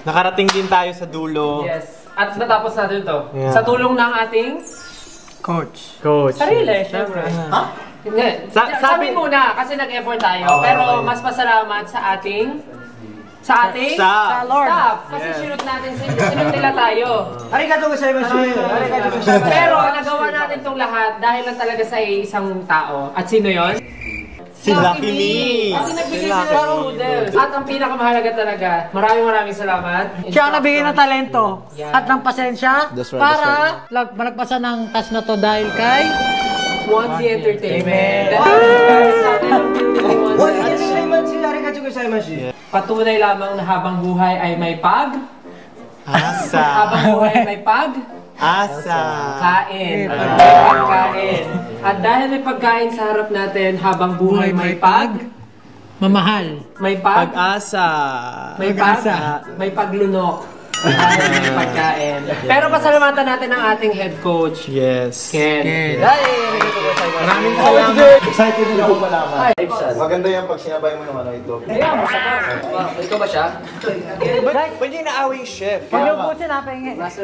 Nakarating din tayo sa dulo. Yes. At natapos natin ito. Yeah. Sa tulong ng ating Coach. sarili, syempre. Ha? Hindi. Sabi muna, kasi nag-effort tayo. Pero mas pasalamat sa ating Lord. staff. Kasi sinunod natin, sinunod nila tayo. Arigatou gozaimasu. Arigatou gozaimasu. Pero nagawa natin itong lahat dahil lang talaga sa isang tao. At sino yon? Si Lucky Me! Kasi nagbigay sila ng noodles. At ang pinakamahalaga talaga, maraming salamat. Siya ang nabigay ng talento at ng pasensya para malagpasan ng task na to dahil kay Wanzi Entertainment. Patunay lamang na habang buhay ay may Asa! habang buhay ay may Asa! kain. May pagkain. At dahil may pagkain sa harap natin, habang buhay may mamahal. may Pag-asa! may paglunok. Dahil may pagkain. Pero pasalamatan natin ang ating head coach, Yes. Ken. Maraming salamat. Excited din ako malaman. Maganda yan pag sinabay mo yung ano ito. Ayan, masaka. Ikaw ba siya? Ba't niya inaaway yung chef? Pag yung coach na pahingi. Master